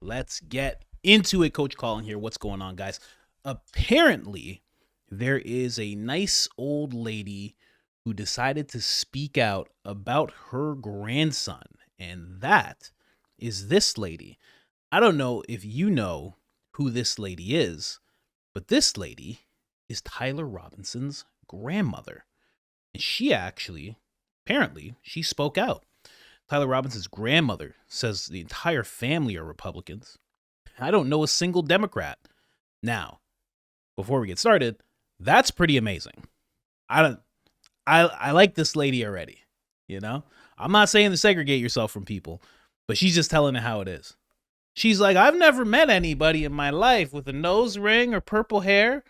Let's get into it. Coach Colin here. What's going on, guys? Apparently, there is a nice old lady who decided to speak out about her grandson, and that is this lady. I don't know if you know who this lady is, but this lady is Tyler Robinson's grandmother. And she actually, apparently, she spoke out. Tyler Robinson's grandmother says the entire family are Republicans. I don't know a single Democrat. Now, before we get started, that's pretty amazing. I don't I like this lady already, you know? I'm not saying to segregate yourself from people, but she's just telling it how it is. She's like, I've never met anybody in my life with a nose ring or purple hair.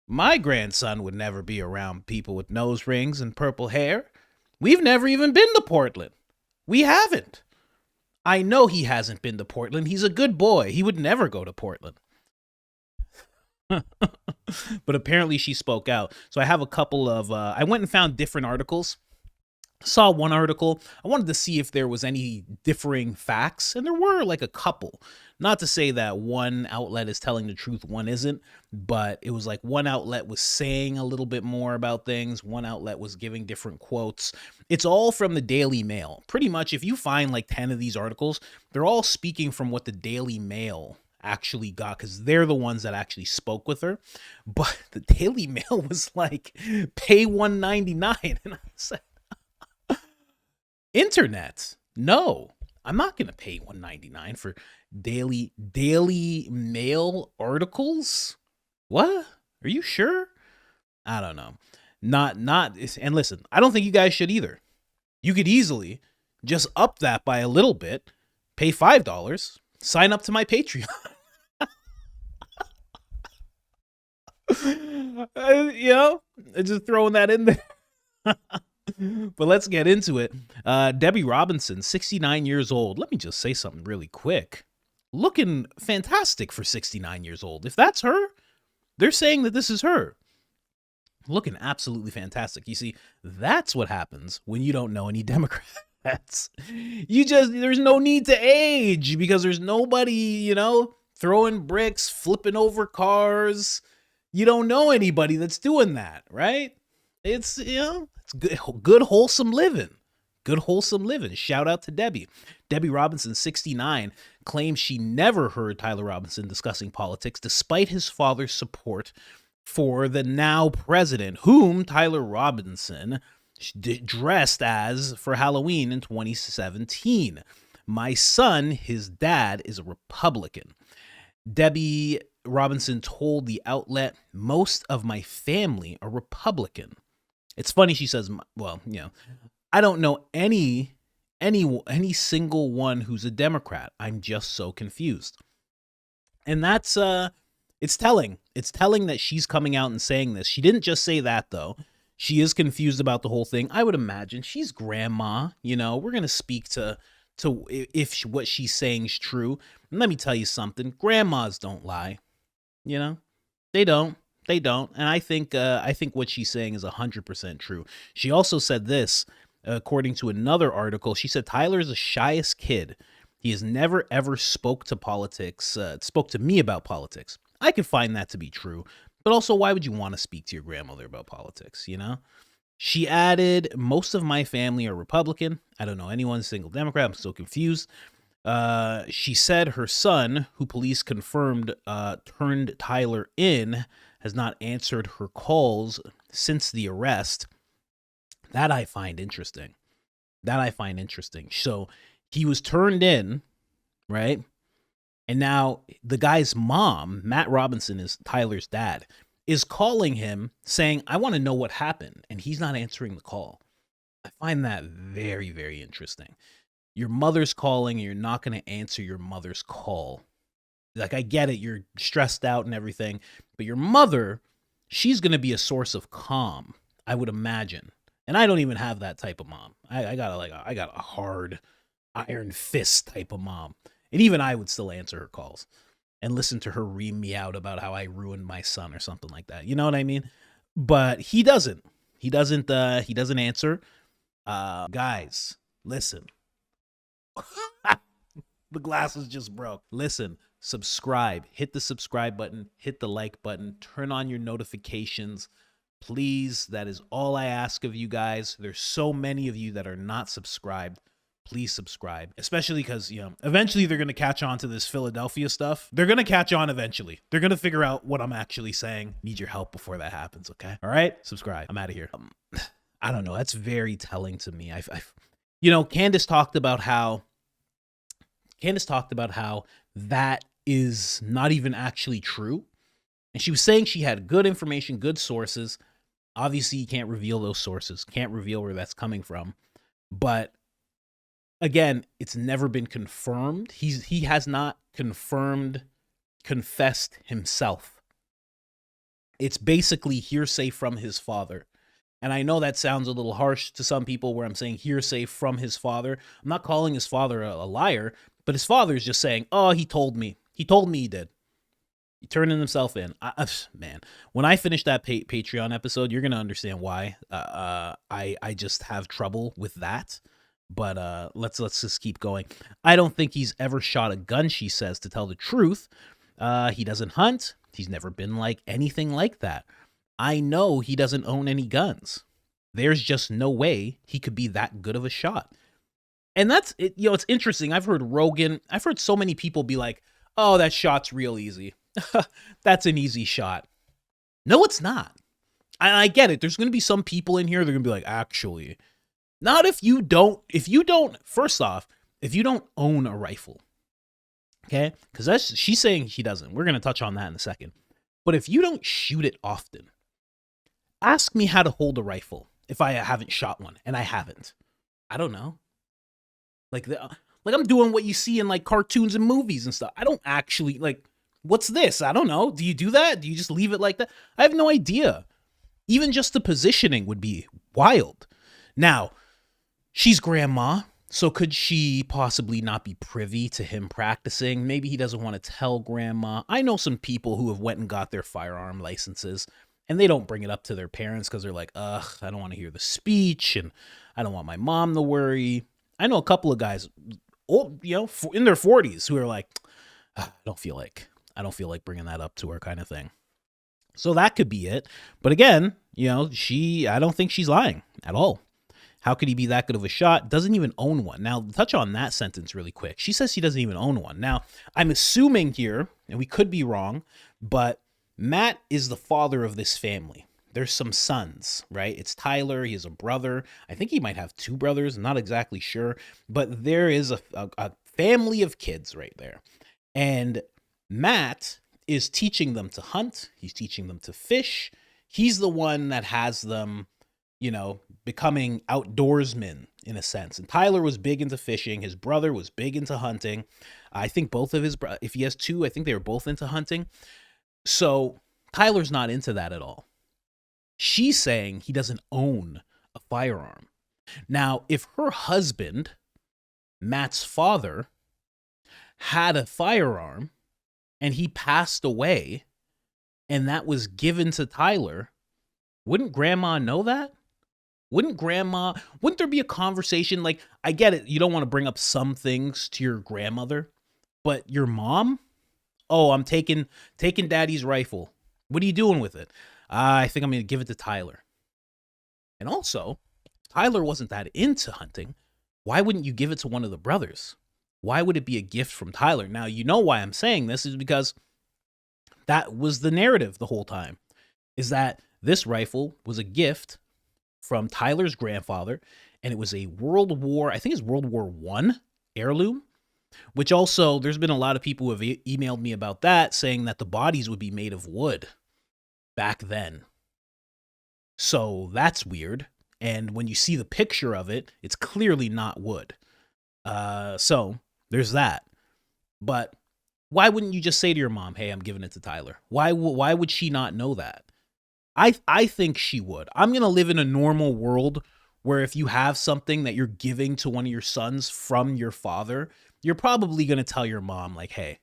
My grandson would never be around people with nose rings and purple hair. We've never even been to Portland. We haven't. I know he hasn't been to Portland. He's a good boy. He would never go to Portland. But apparently she spoke out. So I have a couple of, I went and found different articles. Saw one article. I wanted to see if there was any differing facts, and there were like a couple. Not to say that one outlet is telling the truth, one isn't, but it was like one outlet was saying a little bit more about things, one outlet was giving different quotes. It's all from the Daily Mail. Pretty much, if you find like 10 of these articles, they're all speaking from what the Daily Mail actually got, because they're the ones that actually spoke with her. But the Daily Mail was like, pay $1.99, and I said, internet, no, I'm not gonna pay $1.99 for Daily Mail articles. What? Are you sure? I don't know. Not and listen, I don't think you guys should either. You could easily just up that by a little bit, pay $5, sign up to my Patreon. Just throwing that in there. But let's get into it. Debbie Robinson, 69 years old. Let me just say something really quick. Looking fantastic for 69 years old. If that's her, they're saying that this is her. Looking absolutely fantastic. You see, that's what happens when you don't know any Democrats. There's no need to age because there's nobody, throwing bricks, flipping over cars. You don't know anybody that's doing that, right? It's good wholesome living. Good wholesome living. Shout out to Debbie. Debbie Robinson, 69, claims she never heard Tyler Robinson discussing politics despite his father's support for the now president, whom Tyler Robinson dressed as for Halloween in 2017. My son, his dad, is a Republican. Debbie Robinson told the outlet, most of my family are Republican. It's funny she says, well, I don't know any single one who's a Democrat. I'm just so confused. And that's it's telling. It's telling that she's coming out and saying this. She didn't just say that though. She is confused about the whole thing. I would imagine she's grandma, we're going to speak to if what she's saying is true. And let me tell you something. Grandmas don't lie. They don't. They don't. And I think what she's saying is 100% true. She also said this, according to another article. She said Tyler is the shyest kid. He has never ever spoke to me about politics. I could find that to be true. But also, why would you want to speak to your grandmother about politics, She added, most of my family are Republican. I don't know anyone single Democrat. I'm so confused. She said her son, who police confirmed turned Tyler in, has not answered her calls since the arrest. That I find interesting. So he was turned in, right? And now the guy's mom, Matt Robinson, is Tyler's dad, is calling him saying, I want to know what happened. And he's not answering the call. I find that very, very interesting. Your mother's calling and you're not going to answer your mother's call. Like, I get it. You're stressed out and everything. But your mother, she's going to be a source of calm, I would imagine. And I don't even have that type of mom. I got a hard iron fist type of mom. And even I would still answer her calls and listen to her ream me out about how I ruined my son or something like that. You know what I mean? But he doesn't. He doesn't answer. Guys, listen. The glasses just broke. Listen, subscribe. Hit the subscribe button. Hit the like button. Turn on your notifications. Please, that is all I ask of you guys. There's so many of you that are not subscribed. Please subscribe, especially because, eventually they're going to catch on to this Philadelphia stuff. They're going to catch on eventually. They're going to figure out what I'm actually saying. Need your help before that happens, okay? All right? Subscribe. I'm out of here. I don't know. That's very telling to me. Candace talked about how that is not even actually true. And she was saying she had good information, good sources. Obviously, you can't reveal those sources, can't reveal where that's coming from. But again, it's never been confirmed. He has not confessed himself. It's basically hearsay from his father. And I know that sounds a little harsh to some people where I'm saying hearsay from his father. I'm not calling his father a liar, but his father is just saying, oh, he told me. He told me he did. He turning himself in. Man, when I finish that Patreon episode, you're going to understand why I just have trouble with that. But let's just keep going. I don't think he's ever shot a gun, she says, to tell the truth. He doesn't hunt. He's never been like anything like that. I know he doesn't own any guns. There's just no way he could be that good of a shot. And that's it. It's interesting. I've heard so many people be like, oh, that shot's real easy. That's an easy shot. No, it's not. I get it. There's going to be some people in here that are going to be like, actually, not if you don't, first off, if you don't own a rifle, okay? Because she's saying she doesn't. We're going to touch on that in a second. But if you don't shoot it often, ask me how to hold a rifle if I haven't shot one, and I haven't. I don't know. Like I'm doing what you see in like cartoons and movies and stuff. I don't actually what's this? I don't know. Do you do that? Do you just leave it like that? I have no idea. Even just the positioning would be wild. Now, she's grandma, so could she possibly not be privy to him practicing? Maybe he doesn't want to tell grandma. I know some people who have went and got their firearm licenses, and they don't bring it up to their parents because they're like, ugh, I don't want to hear the speech, and I don't want my mom to worry. I know a couple of guys, in their 40s who are like, I don't feel like bringing that up to her kind of thing. So that could be it. But again, I don't think she's lying at all. How could he be that good of a shot? Doesn't even own one. Now, touch on that sentence really quick. She says she doesn't even own one. Now, I'm assuming here, and we could be wrong, but Matt is the father of this family. There's some sons, right? It's Tyler. He has a brother. I think he might have two brothers. I'm not exactly sure. But there is a family of kids right there. And Matt is teaching them to hunt. He's teaching them to fish. He's the one that has them, becoming outdoorsmen in a sense. And Tyler was big into fishing. His brother was big into hunting. I think both of his if he has two, I think they were both into hunting. So Tyler's not into that at all. She's saying he doesn't own a firearm. Now, if her husband, Matt's father, had a firearm and he passed away and that was given to Tyler, wouldn't grandma know that? Wouldn't there be a conversation? Like, I get it. You don't want to bring up some things to your grandmother, but your mom? Oh, I'm taking daddy's rifle. What are you doing with it? I think I'm going to give it to Tyler. And also, Tyler wasn't that into hunting. Why wouldn't you give it to one of the brothers? Why would it be a gift from Tyler? Now, you know why I'm saying this is because that was the narrative the whole time, is that this rifle was a gift from Tyler's grandfather, and it was a World War I heirloom, which also there's been a lot of people who have emailed me about that, saying that the bodies would be made of wood back then. So that's weird. And when you see the picture of it, it's clearly not wood. So there's that. But why wouldn't you just say to your mom, hey, I'm giving it to Tyler? Why would she not know that? I think she would. I'm going to live in a normal world where if you have something that you're giving to one of your sons from your father, you're probably going to tell your mom, like, hey,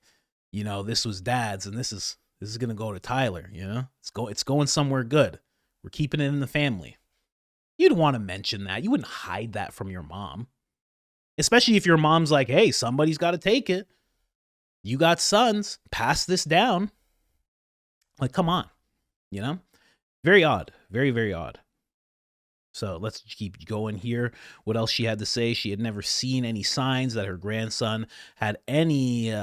this was dad's and this is going to go to Tyler, It's going somewhere good. We're keeping it in the family. You'd want to mention that. You wouldn't hide that from your mom. Especially if your mom's like, hey, somebody's got to take it. You got sons, pass this down. Like, come on, you know? Very odd. Very, very odd. So let's keep going here. What else she had to say? She had never seen any signs that her grandson had any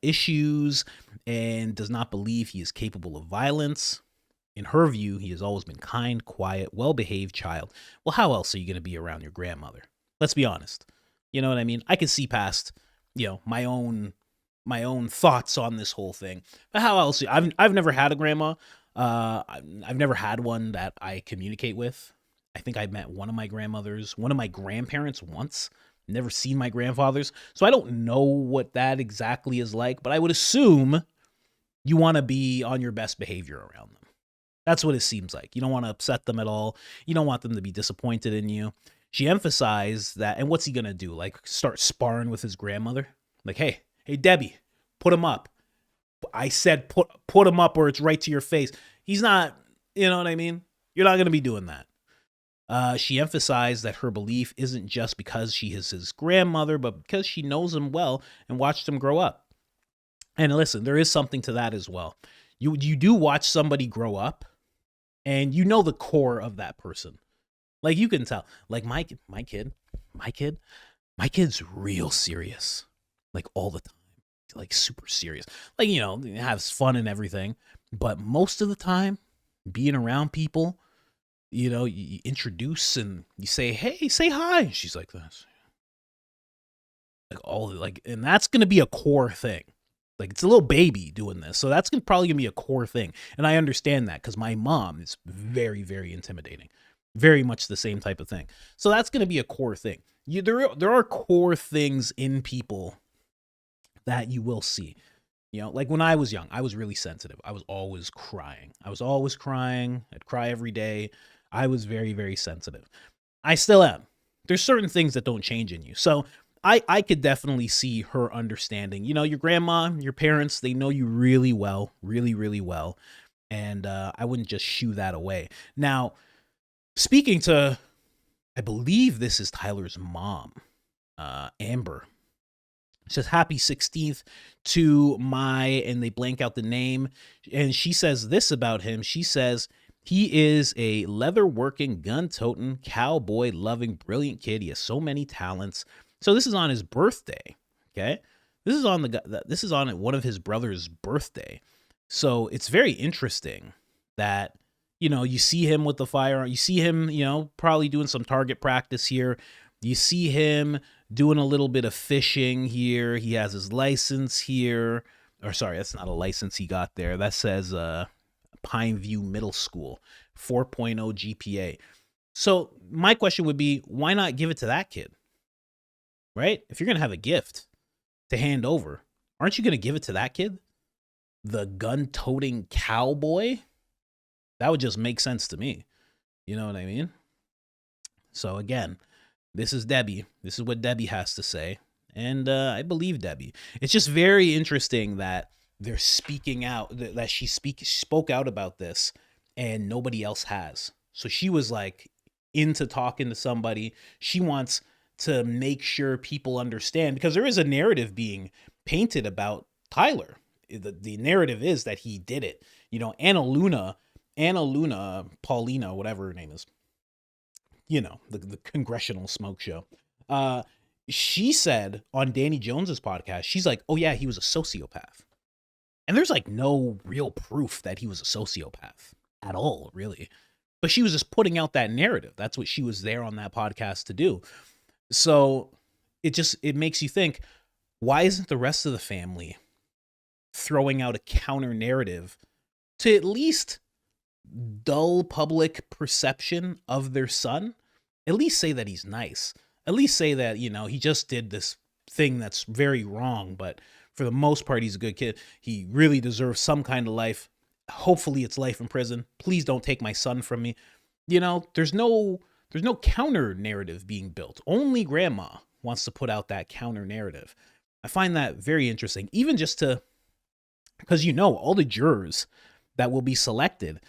issues and does not believe he is capable of violence. In her view, he has always been kind, quiet, well-behaved child. Well, how else are you going to be around your grandmother? Let's be honest. You know what I mean? I can see past, my own thoughts on this whole thing. But how else? I've never had a grandma. I've never had one that I communicate with. I think I met one of my grandparents once. Never seen my grandfathers. So I don't know what that exactly is like, but I would assume you want to be on your best behavior around them. That's what it seems like. You don't want to upset them at all. You don't want them to be disappointed in you. She emphasized that, and what's he going to do? Like, start sparring with his grandmother? Like, hey, Debbie, put him up. I said put him up or it's right to your face. He's not, you know what I mean? You're not going to be doing that. She emphasized that her belief isn't just because she is his grandmother, but because she knows him well and watched him grow up. And listen, there is something to that as well. You do watch somebody grow up, and you know the core of that person. Like, you can tell. Like, my kid's real serious. Like, all the time. Like, super serious. Like, has fun and everything. But most of the time, being around people, you introduce and you say, hey, say hi. And she's like this. And that's going to be a core thing. Like, it's a little baby doing this. So that's probably going to be a core thing. And I understand that because my mom is very, very intimidating. Very much the same type of thing. So that's going to be a core thing. There are core things in people that you will see. Like when I was young, I was really sensitive. I was always crying. I'd cry every day. I was very, very sensitive. I still am. There's certain things that don't change in you. So I could definitely see her understanding. Your grandma, your parents, they know you really well, really, really well. And I wouldn't just shoo that away. Now, speaking to, I believe this is Tyler's mom, Amber. It says, happy 16th to and they blank out the name. And she says this about him. She says, he is a leather-working, gun-toting, cowboy-loving, brilliant kid. He has so many talents. So this is on his birthday, okay? This is on one of his brother's birthday. So it's very interesting that, you see him with the firearm. You see him, probably doing some target practice here. You see him doing a little bit of fishing here. He has his license here. Or sorry, that's not a license he got there. That says Pineview Middle School, 4.0 GPA. So my question would be, why not give it to that kid? Right? If you're going to have a gift to hand over, aren't you going to give it to that kid? The gun-toting cowboy? That would just make sense to me. You know what I mean? So again, this is Debbie. This is what Debbie has to say. And I believe Debbie. It's just very interesting that they're speaking out, that she spoke out about this and nobody else has. So she was like into talking to somebody. She wants to make sure people understand, because there is a narrative being painted about Tyler. The narrative is that he did it. Anna Luna, Paulina, whatever her name is, the Congressional Smoke Show. She said on Danny Jones's podcast, she's like, oh yeah, he was a sociopath. And there's like no real proof that he was a sociopath at all, really. But she was just putting out that narrative. That's what she was there on that podcast to do. So it makes you think, why isn't the rest of the family throwing out a counter narrative to at least dull public perception of their son? At least say that he's nice. At least say that, he just did this thing that's very wrong, but for the most part, he's a good kid. He really deserves some kind of life. Hopefully it's life in prison. Please don't take my son from me. There's no counter narrative being built. Only grandma wants to put out that counter narrative. I find that very interesting, even just because all the jurors that will be selected,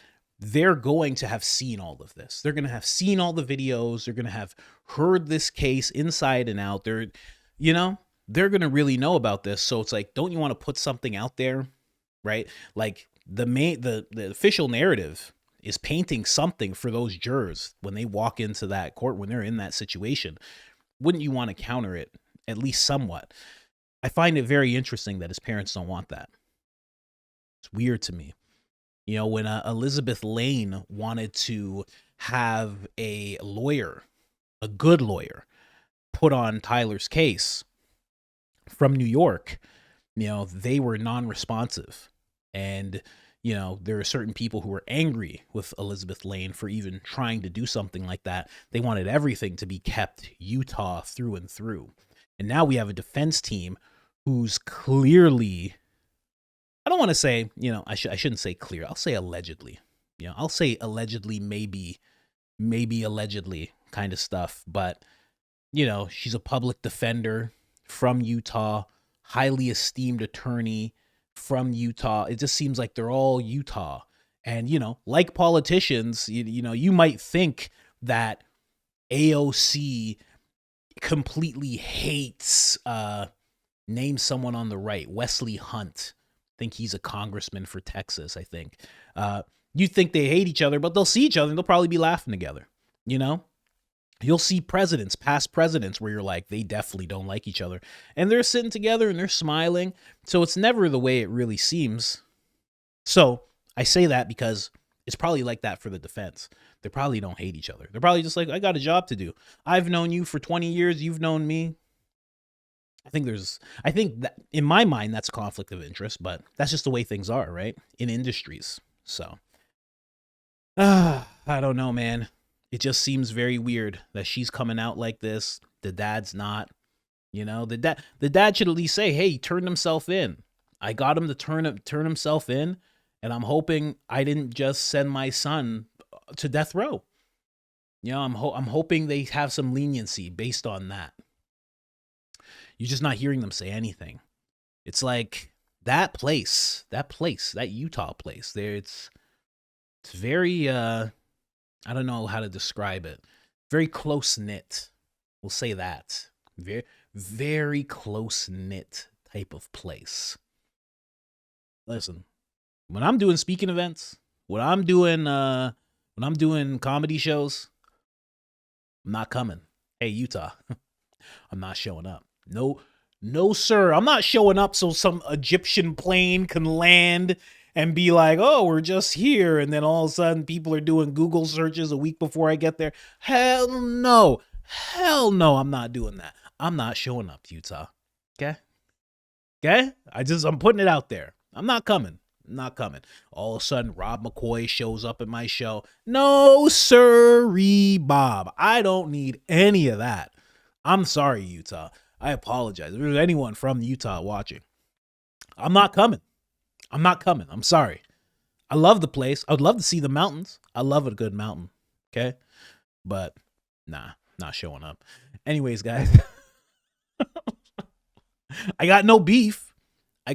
they're going to have seen all of this. They're going to have seen all the videos. They're going to have heard this case inside and out. They're going to really know about this. So it's like, don't you want to put something out there, right? Like the official narrative is painting something for those jurors when they walk into that court, when they're in that situation. Wouldn't you want to counter it at least somewhat? I find it very interesting that his parents don't want that. It's weird to me. When Elizabeth Lane wanted to have a lawyer, a good lawyer, put on Tyler's case from New York, they were non-responsive. And, there are certain people who were angry with Elizabeth Lane for even trying to do something like that. They wanted everything to be kept Utah through and through. And now we have a defense team who's clearly, I don't want to say, I shouldn't say clear. I'll say allegedly. I'll say allegedly, maybe allegedly kind of stuff. But, she's a public defender from Utah, highly esteemed attorney from Utah. It just seems like they're all Utah. And, like politicians, you might think that AOC completely hates, name someone on the right, Wesley Hunt. I think he's a congressman for Texas, I think. You think they hate each other, but they'll see each other and they'll probably be laughing together. You'll see presidents, past presidents, where you're like, they definitely don't like each other. And they're sitting together and they're smiling. So it's never the way it really seems. So I say that because it's probably like that for the defense. They probably don't hate each other. They're probably just like, I got a job to do. I've known you for 20 years. You've known me. I think that in my mind, that's a conflict of interest, but that's just the way things are, right? In industries. So, I don't know, man. It just seems very weird that she's coming out like this. The dad's not, the dad should at least say, hey, he turned himself in. I got him to turn himself in. And I'm hoping I didn't just send my son to death row. I'm hoping they have some leniency based on that. You're just not hearing them say anything. It's like that Utah place there. It's very, I don't know how to describe it. Very close knit. We'll say that. Very, very close knit type of place. Listen, when I'm doing speaking events, when I'm doing comedy shows, I'm not coming. Hey, Utah, I'm not showing up. No, sir. I'm not showing up so some Egyptian plane can land and be like, oh, we're just here. And then all of a sudden people are doing Google searches a week before I get there. Hell no. I'm not doing that. I'm not showing up, Utah. Okay? I'm putting it out there. I'm not coming. All of a sudden, Rob McCoy shows up at my show. No, sirree, Bob. I don't need any of that. I'm sorry, Utah. I apologize. If there's anyone from Utah watching, I'm not coming. I'm sorry. I love the place. I'd love to see the mountains. I love a good mountain. Okay? But nah, not showing up. Anyways, guys. I got no beef. I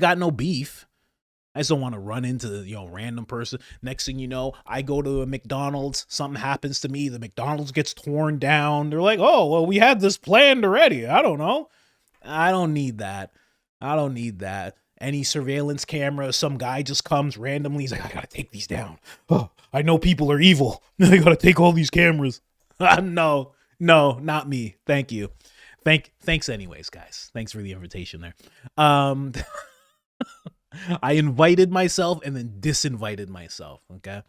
just don't want to run into random person. Next thing you know, I go to a McDonald's. Something happens to me. The McDonald's gets torn down. They're like, oh, well, we had this planned already. I don't know. I don't need that. Any surveillance camera, some guy just comes randomly. He's like, I got to take these down. Oh, I know people are evil. I got to take all these cameras. No, not me. Thank you. Thanks anyways, guys. Thanks for the invitation there. I invited myself and then disinvited myself. Okay.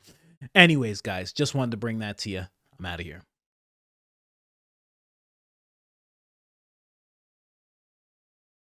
Anyways, guys, just wanted to bring that to you. I'm out of here.